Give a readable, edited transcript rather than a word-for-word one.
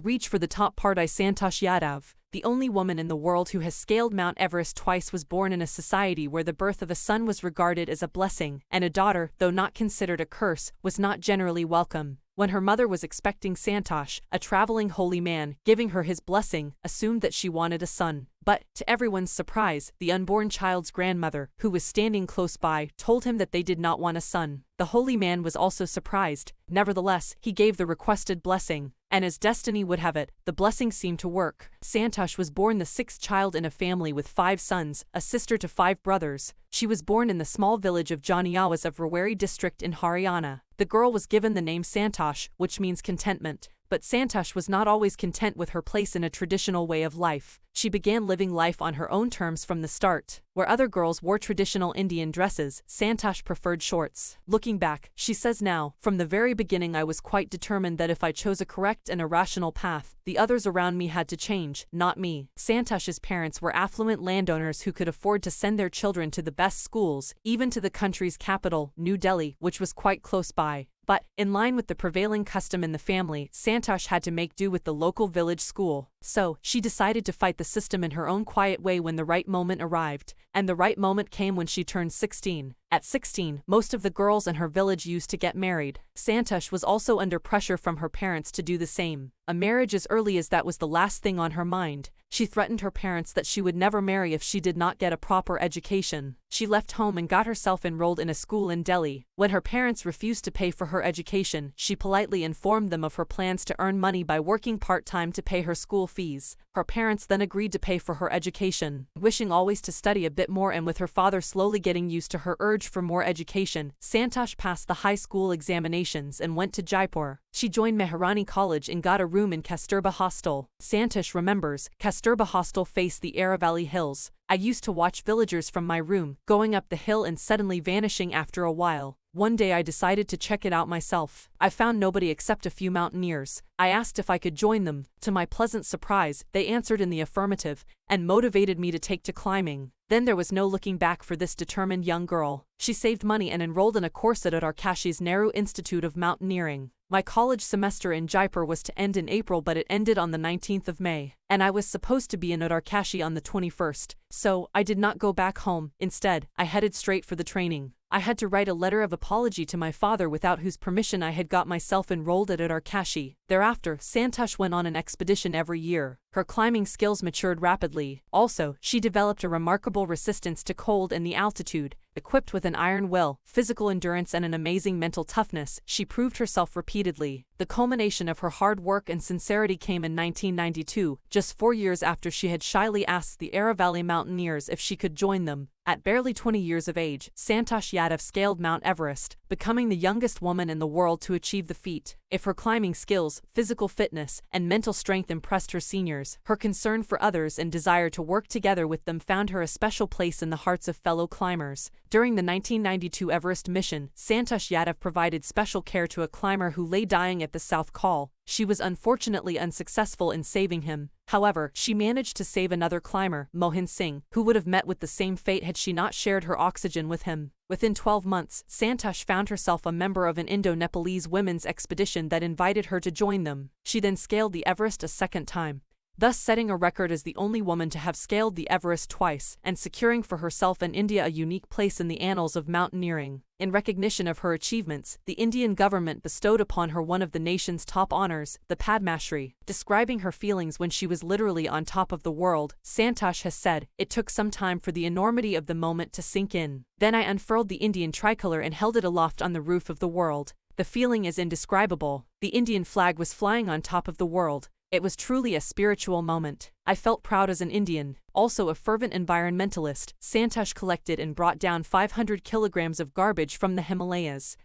Reach for the top part. I-Santosh Yadav, the only woman in the world who has scaled Mount Everest twice, was born in a society where the birth of a son was regarded as a blessing, and a daughter, though not considered a curse, was not generally welcome. When her mother was expecting, Santosh, a traveling holy man, giving her his blessing, assumed that she wanted a son. But, to everyone's surprise, the unborn child's grandmother, who was standing close by, told him that they did not want a son. The holy man was also surprised. Nevertheless, he gave the requested blessing, and as destiny would have it, the blessing seemed to work. Santosh was born the sixth child in a family with 5 sons, a sister to 5 brothers. She was born in the small village of Janiawas of Rawari district in Haryana. The girl was given the name Santosh, which means contentment. But Santosh was not always content with her place in a traditional way of life. She began living life on her own terms from the start. Where other girls wore traditional Indian dresses, Santosh preferred shorts. Looking back, she says now, "From the very beginning I was quite determined that if I chose a correct and a rational path, the others around me had to change, not me." Santosh's parents were affluent landowners who could afford to send their children to the best schools, even to the country's capital, New Delhi, which was quite close by. But, in line with the prevailing custom in the family, Santosh had to make do with the local village school. So, she decided to fight the system in her own quiet way when the right moment arrived. And the right moment came when she turned 16. At 16, most of the girls in her village used to get married. Santosh was also under pressure from her parents to do the same. A marriage as early as that was the last thing on her mind. She threatened her parents that she would never marry if she did not get a proper education. She left home and got herself enrolled in a school in Delhi. When her parents refused to pay for her education, she politely informed them of her plans to earn money by working part-time to pay her school fees. Her parents then agreed to pay for her education. Wishing always to study a bit more, and with her father slowly getting used to her urge for more education, Santosh passed the high school examinations and went to Jaipur. She joined Meharani College and got a room in Kasturba Hostel. Santosh remembers, Kasturba Hostel faced the Aravalli Hills. I used to watch villagers from my room, going up the hill and suddenly vanishing after a while. One day I decided to check it out myself. I found nobody except a few mountaineers. I asked if I could join them. To my pleasant surprise, they answered in the affirmative, and motivated me to take to climbing. Then there was no looking back for this determined young girl. She saved money and enrolled in a course at Uttarkashi's Nehru Institute of Mountaineering. My college semester in Jaipur was to end in April, but it ended on the 19th of May, and I was supposed to be in Uttarkashi on the 21st, so I did not go back home. Instead, I headed straight for the training. I had to write a letter of apology to my father, without whose permission I had got myself enrolled at Uttarkashi. Thereafter, Santosh went on an expedition every year. Her climbing skills matured rapidly. Also, she developed a remarkable resistance to cold and the altitude. Equipped with an iron will, physical endurance and an amazing mental toughness, she proved herself repeatedly. The culmination of her hard work and sincerity came in 1992, just 4 years after she had shyly asked the Aravalli mountaineers if she could join them. At barely 20 years of age, Santosh Yadav scaled Mount Everest, becoming the youngest woman in the world to achieve the feat. If her climbing skills, physical fitness, and mental strength impressed her seniors, her concern for others and desire to work together with them found her a special place in the hearts of fellow climbers. During the 1992 Everest mission, Santosh Yadav provided special care to a climber who lay dying at the South Col. She was unfortunately unsuccessful in saving him. However, she managed to save another climber, Mohan Singh, who would have met with the same fate had she not shared her oxygen with him. Within 12 months, Santosh found herself a member of an Indo-Nepalese women's expedition that invited her to join them. She then scaled the Everest a second time, thus setting a record as the only woman to have scaled the Everest twice, and securing for herself and India a unique place in the annals of mountaineering. In recognition of her achievements, the Indian government bestowed upon her one of the nation's top honors, the Padma Shri. Describing her feelings when she was literally on top of the world, Santosh has said, "It took some time for the enormity of the moment to sink in. Then I unfurled the Indian tricolor and held it aloft on the roof of the world. The feeling is indescribable. The Indian flag was flying on top of the world. It was truly a spiritual moment. I felt proud as an Indian." Also a fervent environmentalist, Santosh collected and brought down 500 kilograms of garbage from the Himalayas.